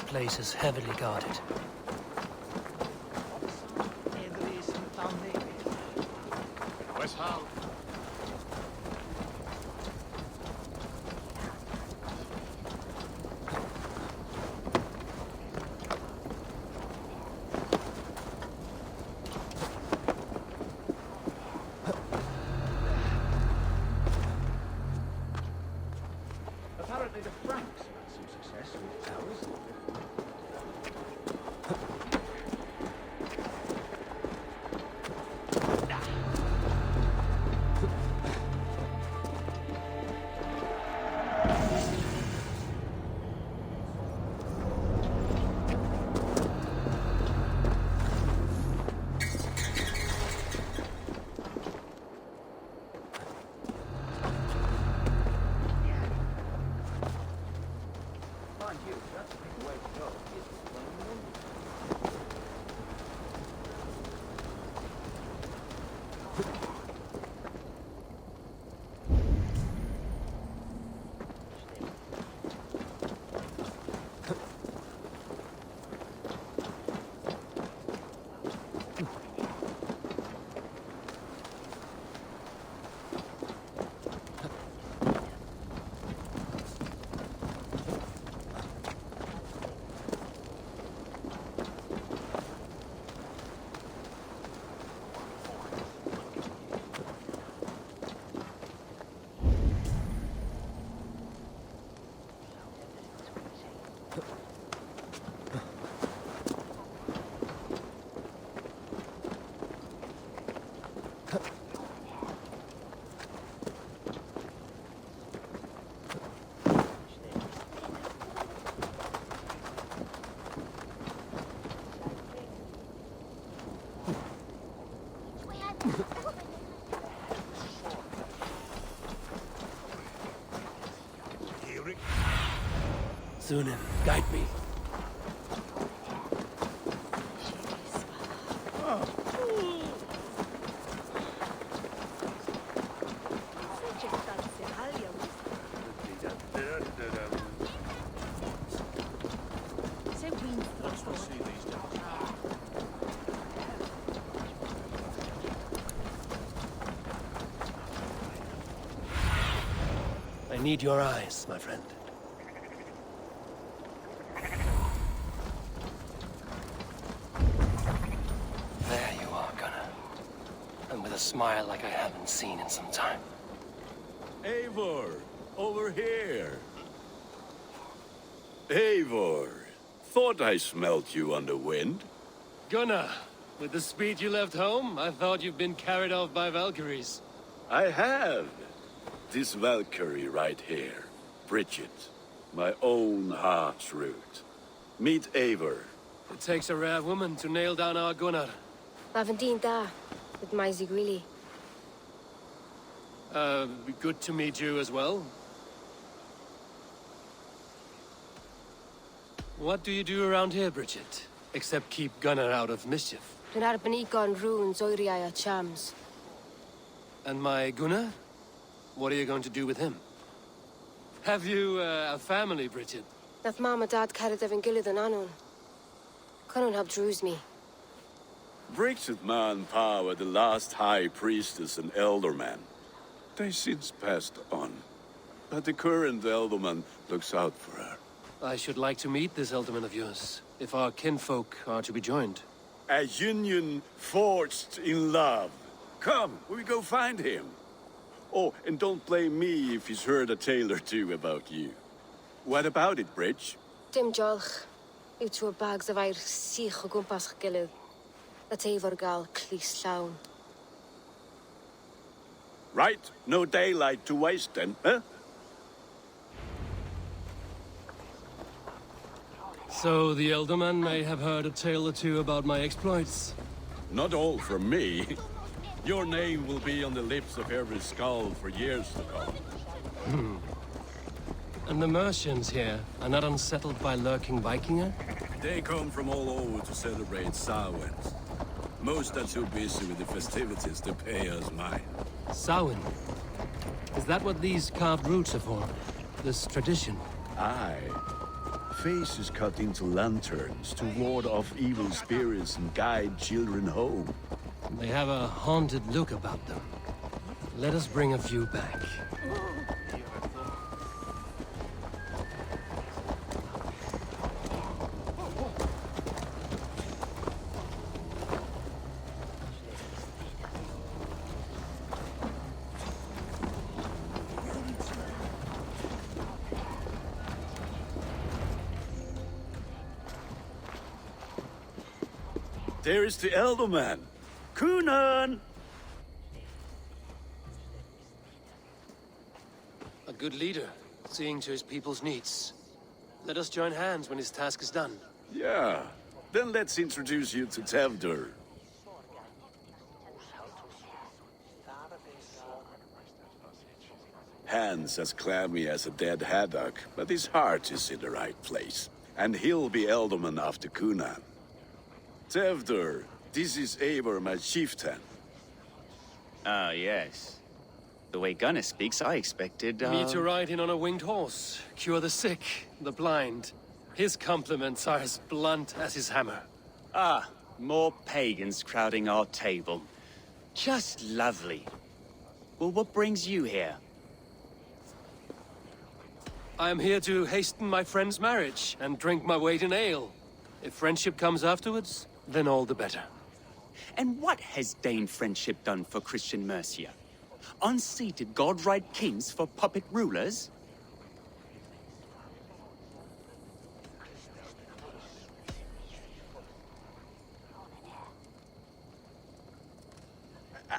place is heavily guarded. Apparently the Franks had some success with towers. Mind you, that's a big way to go. Sunan, guide me. I need your eyes, my friend. There you are, Gunnar. And with a smile like I haven't seen in some time. Eivor, over here. Eivor, thought I smelt you on the wind. Gunnar, with the speed you left home, I thought you'd been carried off by Valkyries. I have. This Valkyrie right here, Bridget, my own heart's root. Meet Eivor. It takes a rare woman to nail down our Gunnar. Lavendine da, with my Zigrili. Good to meet you as well. What do you do around here, Bridget? Except keep Gunnar out of mischief. Dyna'r benigon rŵn zoiriau a chams. And my Gunnar? What are you going to do with him? Have you a family, Bridget? Nath mam a dad cared efo'n gilydd yn anon. Connwn help drws me. Bridget man power the last high priestess and elderman. They since passed on. But the current elderman looks out for her. I should like to meet this elderman of yours, if our kinfolk are to be joined. A union forged in love. Come, we go find him. Oh, and don't blame me if he's heard a tale or two about you. What about it, Bridge? Dim jolch. Yw tŵ y bags of air sych o gwmpas ch gilydd. That Eivor gael clis llawn. Right, no daylight to waste then, huh? So the elderman may have heard a tale or two about my exploits. Not all from me. Your name will be on the lips of every skull for years to come. And the merchants here are not unsettled by lurking Vikinger? They come from all over to celebrate Samhain. Most are too busy with the festivities to pay us mind. Samhain? Is that what these carved roots are for? This tradition? Aye. Faces cut into lanterns to ward off evil spirits and guide children home. They have a haunted look about them. Let us bring a few back. There is the elder man. Kunan! A good leader, seeing to his people's needs. Let us join hands when his task is done. Yeah. Then let's introduce you to Tevdur. Hands as clammy as a dead haddock, but his heart is in the right place. And he'll be Elderman after Kunan. Tevdur, this is Eivor, my chieftain. Ah, yes. The way Gunnar speaks, I expected, Me to ride in on a winged horse, cure the sick, the blind. His compliments are as blunt as his hammer. Ah, more pagans crowding our table. Just lovely. Well, what brings you here? I am here to hasten my friend's marriage and drink my weight in ale. If friendship comes afterwards, then all the better. And what has Dane friendship done for Christian Mercia? Unseated god-right kings for puppet rulers?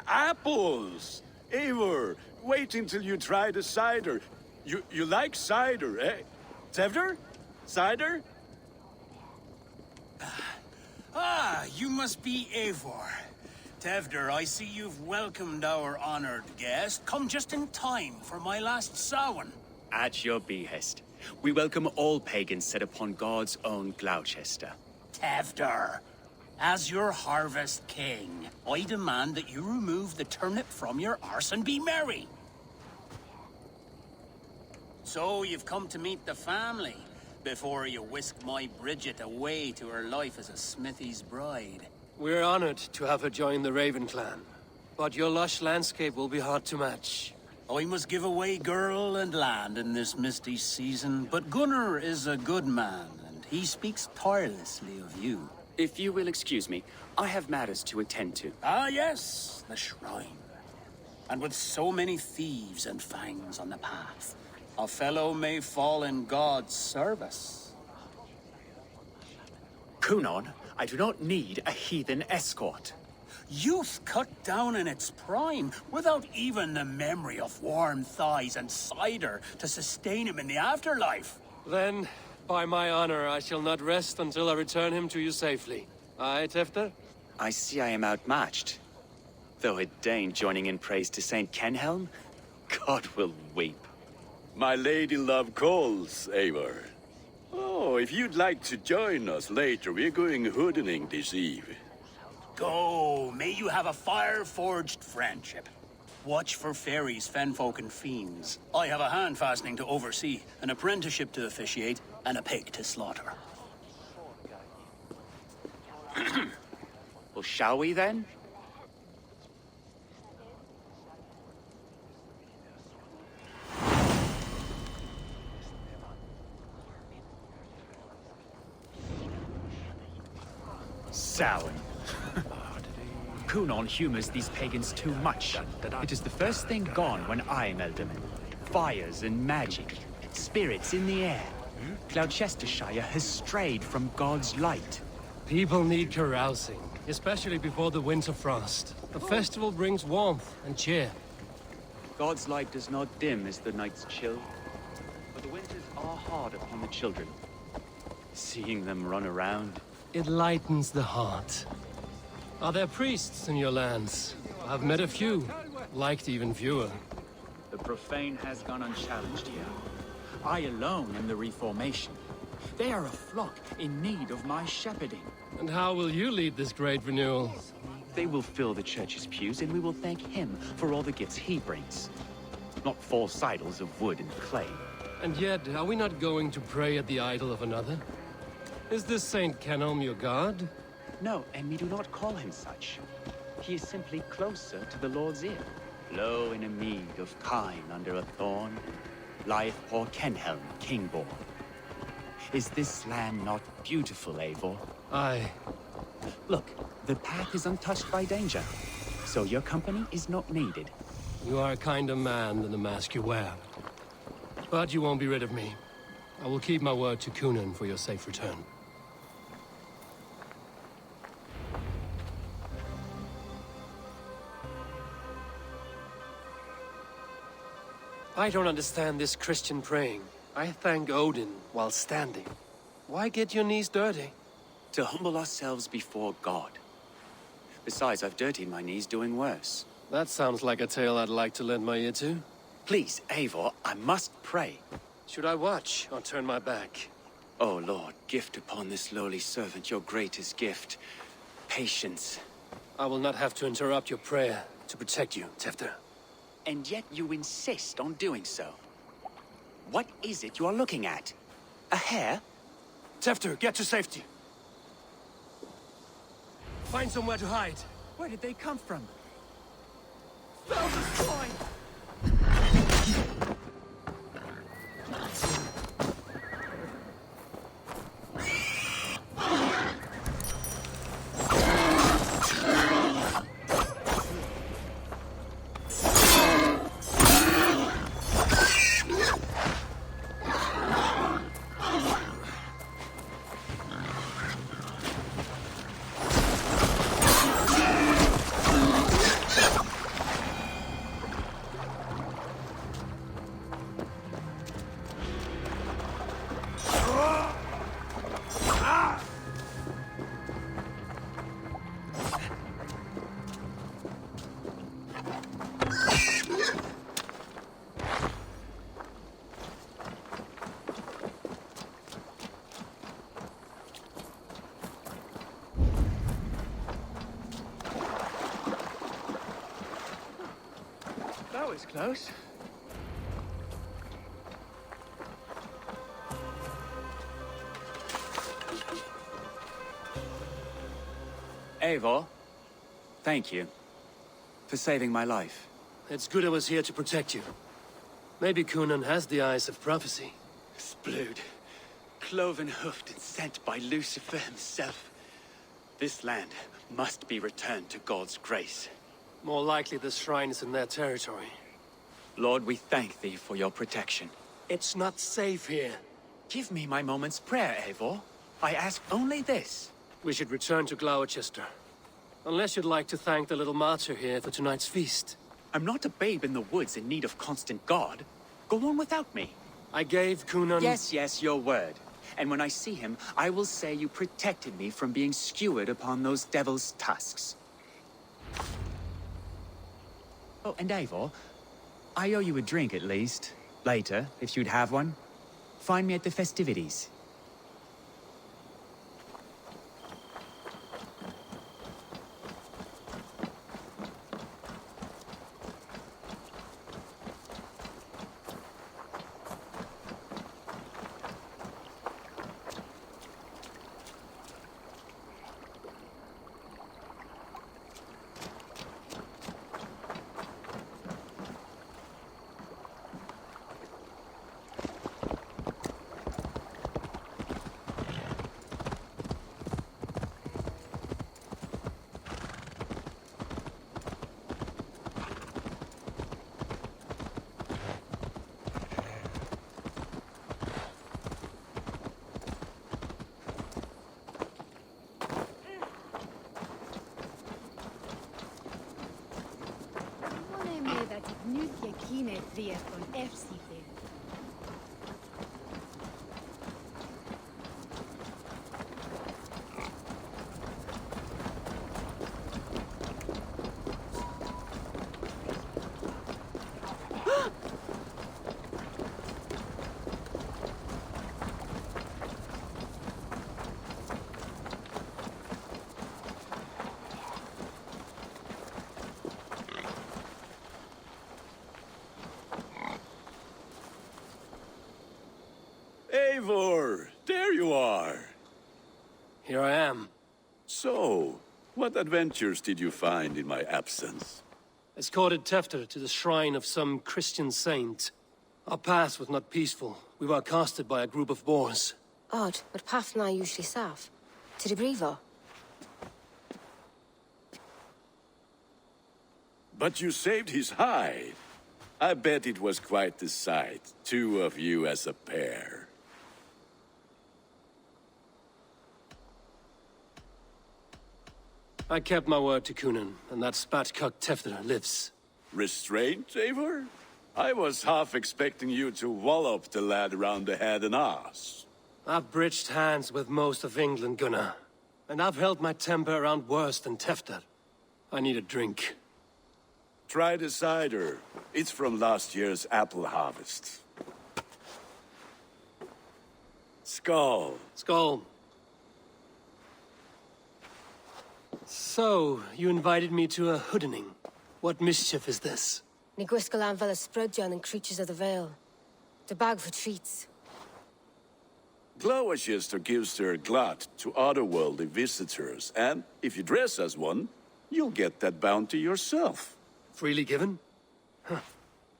Apples! Eivor, wait until you try the cider. You like cider, eh? Tevdur? Cider? Ah, you must be Eivor. Tevdur, I see you've welcomed our honored guest. Come just in time for my last Samhain. At your behest. We welcome all pagans set upon God's own Gloucester. Tevdur, as your harvest king, I demand that you remove the turnip from your arse and be merry. So you've come to meet the family before you whisk my Bridget away to her life as a smithy's bride. We're honored to have her join the Raven clan. But your lush landscape will be hard to match. I must give away girl and land in this misty season, but Gunnar is a good man, and he speaks tirelessly of you. If you will excuse me, I have matters to attend to. Ah, yes, the shrine. And with so many thieves and fangs on the path, a fellow may fall in God's service. Kunon, I do not need a heathen escort. Youth cut down in its prime, without even the memory of warm thighs and cider to sustain him in the afterlife. Then, by my honor, I shall not rest until I return him to you safely. Aye, Tefter? I see I am outmatched. Though a Dane joining in praise to Saint Kenhelm, God will weep. My lady love calls, Eivor. Oh, if you'd like to join us later, we're going hoodening this eve. Go, may you have a fire-forged friendship. Watch for fairies, fenfolk, and fiends. I have a hand fastening to oversee, an apprenticeship to officiate, and a pig to slaughter. Well, shall we then? Samhain. Kunon humors these pagans too much. It is the first thing gone when I am Elderman. Fires and magic, spirits in the air. Gloucestershire has strayed from God's light. People need carousing, especially before the winter frost. A festival brings warmth and cheer. God's light does not dim as the nights chill, but the winters are hard upon the children. Seeing them run around. It lightens the heart. Are there priests in your lands? I've met a few, liked even fewer. The profane has gone unchallenged here. I alone am the Reformation. They are a flock in need of my shepherding. And how will you lead this great renewal? They will fill the church's pews, and we will thank him for all the gifts he brings. Not 4 sidles of wood and clay. And yet, are we not going to pray at the idol of another? Is this Saint Kenelm your god? No, and we do not call him such. He is simply closer to the Lord's ear. Lo, in a mead of kine under a thorn, lieth poor Kenhelm, kingborn. Is this land not beautiful, Eivor? Aye. Look, the path is untouched by danger, so your company is not needed. You are a kinder man than the mask you wear. But you won't be rid of me. I will keep my word to Kunan for your safe return. I don't understand this Christian praying. I thank Odin while standing. Why get your knees dirty? To humble ourselves before God. Besides, I've dirtied my knees doing worse. That sounds like a tale I'd like to lend my ear to. Please, Eivor, I must pray. Should I watch or turn my back? Oh Lord, gift upon this lowly servant your greatest gift. Patience. I will not have to interrupt your prayer to protect you, Tefter. And yet you insist on doing so. What is it you are looking at? A hare? Tefter, get to safety. Find somewhere to hide. Where did they come from? That was close. Eivor, thank you for saving my life. It's good I was here to protect you. Maybe Kunan has the eyes of prophecy. Splood, cloven-hoofed and sent by Lucifer himself. This land must be returned to God's grace. More likely the shrine is in their territory. Lord, we thank thee for your protection. It's not safe here. Give me my moment's prayer, Eivor. I ask only this. We should return to Gloucester. Unless you'd like to thank the little martyr here for tonight's feast. I'm not a babe in the woods in need of constant guard. Go on without me. I gave Kunan... Yes, your word. And when I see him, I will say you protected me from being skewered upon those devil's tusks. Oh, and Eivor, I owe you a drink at least. Later, if you'd have one. Find me at the festivities. So, what adventures did you find in my absence? Escorted Tefter to the shrine of some Christian saint. Our path was not peaceful. We were accosted by a group of boars. Odd, but path na usually safe. To the brievo. But you saved his hide. I bet it was quite the sight, two of you as a pair. I kept my word to Kunan, and that spatcock Tefter lives. Restraint, Eivor? I was half expecting you to wallop the lad around the head and ass. I've bridged hands with most of England, Gunnar. And I've held my temper around worse than Tefter. I need a drink. Try the cider. It's from last year's apple harvest. Skull. Skull. So, you invited me to a hoodening. What mischief is this? Ni gwisgalan fel ysbrydion and creatures of the Vale. The bag for treats. Gloucester gives their glut to otherworldly visitors, and if you dress as one, you'll get that bounty yourself. Freely given? Huh.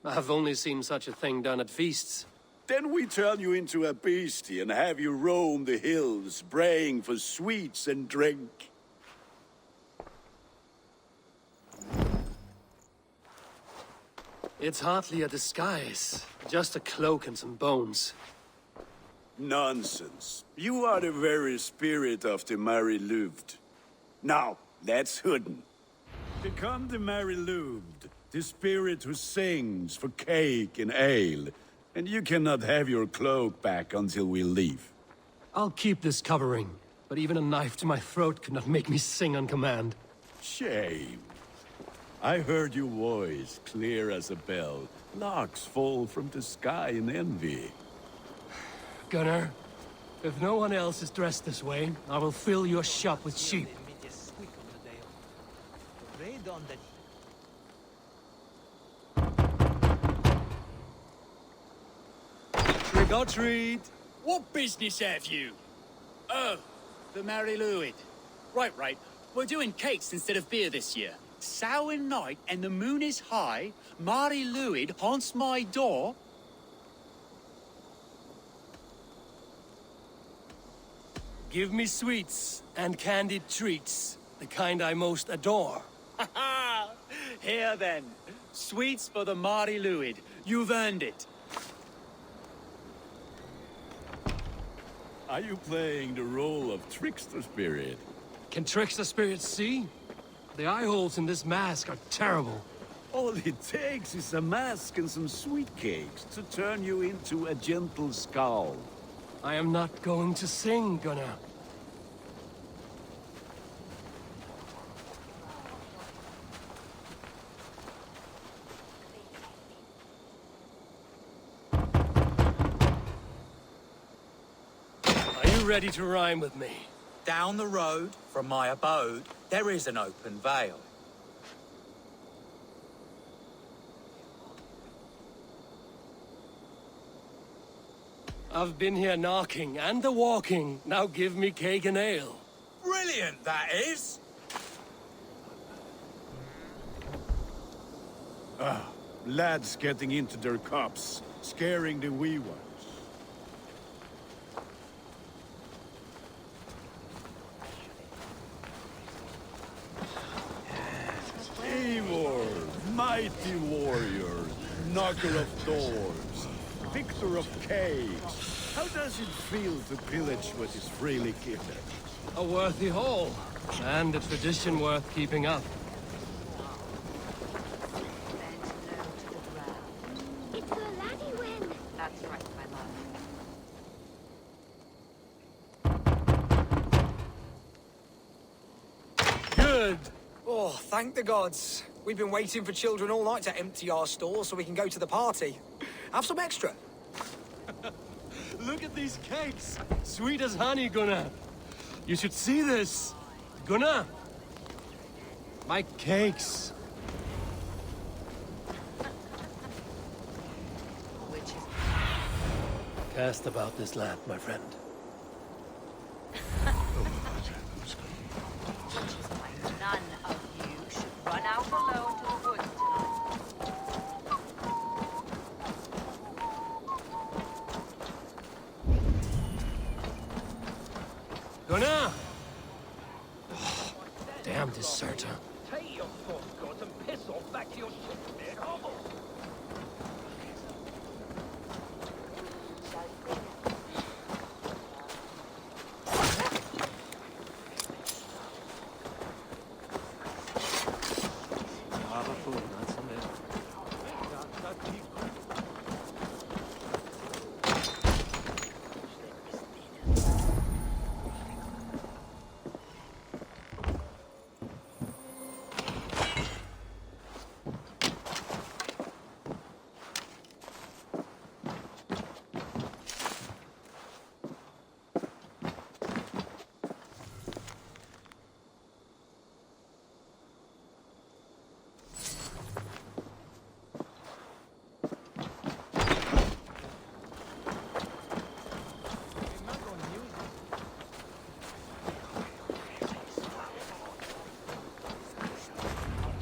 I've only seen such a thing done at feasts. Then we turn you into a beastie and have you roam the hills, braying for sweets and drink. It's hardly a disguise. Just a cloak and some bones. Nonsense. You are the very spirit of the Mary Louved. Now, let's hooden. Become the Mary Louved, the spirit who sings for cake and ale, and you cannot have your cloak back until we leave. I'll keep this covering, but even a knife to my throat could not make me sing on command. Shame. I heard your voice clear as a bell. Larks fall from the sky in envy. Gunnar, if no one else is dressed this way, I will fill your shop with sheep. Trick or treat! What business have you? Oh, the Mary Louid. Right. We're doing cakes instead of beer this year. Samhain night and the moon is high. Mary Louid haunts my door. Give me sweets and candied treats, the kind I most adore. Ha ha! Here then, sweets for the Mary Louid. You've earned it. Are you playing the role of trickster spirit? Can trickster spirits see? The eye holes in this mask are terrible. All it takes is a mask and some sweet cakes to turn you into a gentle skull. I am not going to sing, Gunnar. Are you ready to rhyme with me? Down the road from my abode, there is an open vale. I've been here knocking and the walking. Now give me cake and ale. Brilliant, that is! Lads getting into their cups, scaring the wee ones. Eivor, mighty warrior, knocker of doors, victor of cakes. How does it feel to pillage what is freely given? A worthy haul, and a tradition worth keeping up. It's the laddie win. That's right, my love. Good. Oh, thank the gods. We've been waiting for children all night to empty our stores so we can go to the party. Have some extra. Look at these cakes. Sweet as honey, Gunnar. You should see this. Gunnar. My cakes. Cast about this land, my friend. Damn deserter. Take your false gods and piss off back to your ship there, hobble.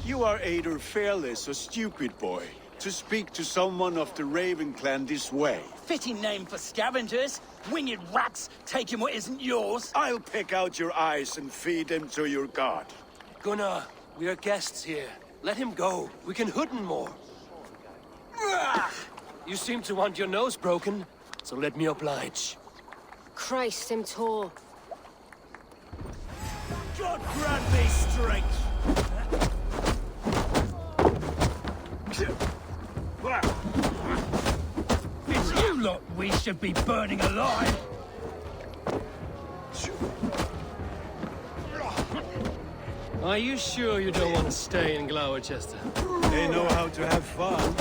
You are either fearless or stupid, boy, to speak to someone of the Raven clan this way. Fitting name for scavengers. Winged rats taking what isn't yours. I'll pick out your eyes and feed them to your god. Gunnar, we are guests here. Let him go. We can hoot him more. You seem to want your nose broken, so let me oblige. Christ, him tall. God grant me strength. It's you lot we should be burning alive. Are you sure you don't want to stay in Gloucester? They know how to have fun.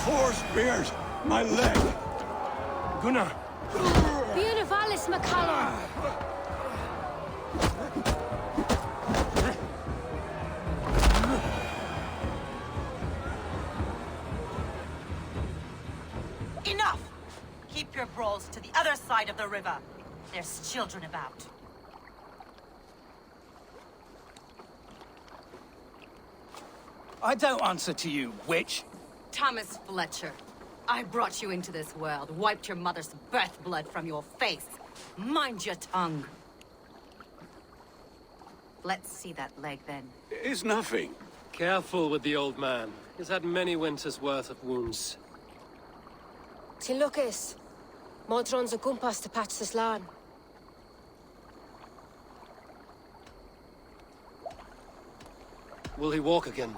Four spears! My leg! Gunnar! Beautivalis McCallum! Enough! Keep your brawls to the other side of the river. There's children about. I don't answer to you, witch. Thomas Fletcher, I brought you into this world, wiped your mother's birth blood from your face. Mind your tongue. Let's see that leg, then. It's nothing. Careful with the old man. He's had many winters' worth of wounds. Till Lucas. Modron's a gumpas to patch this land. Will he walk again?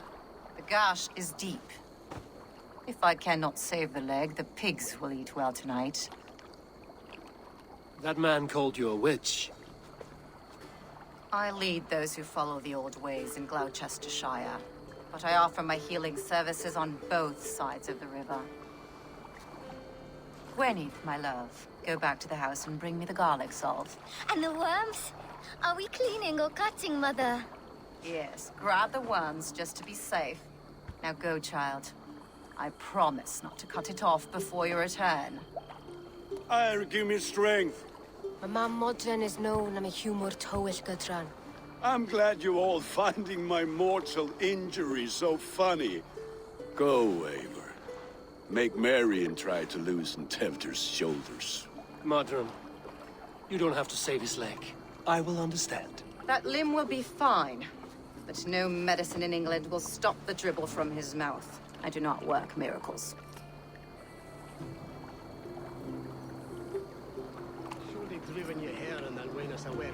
The gash is deep. If I cannot save the leg, the pigs will eat well tonight. That man called you a witch. I lead those who follow the old ways in Gloucestershire, but I offer my healing services on both sides of the river. Gwyneth, my love, go back to the house and bring me the garlic salt. And the worms? Are we cleaning or cutting, Mother? Yes, grab the worms just to be safe. Now go, child. I promise not to cut it off before your return. I'll give me strength. My mam Modron is known am a humor towill gudran. I'm glad you're all finding my mortal injury so funny. Go, Eivor. Make merry and try to loosen Tevder's shoulders. Modron, you don't have to save his leg. I will understand. That limb will be fine, but no medicine in England will stop the dribble from his mouth. I do not work miracles. Surely driven your hair and I'll win us away,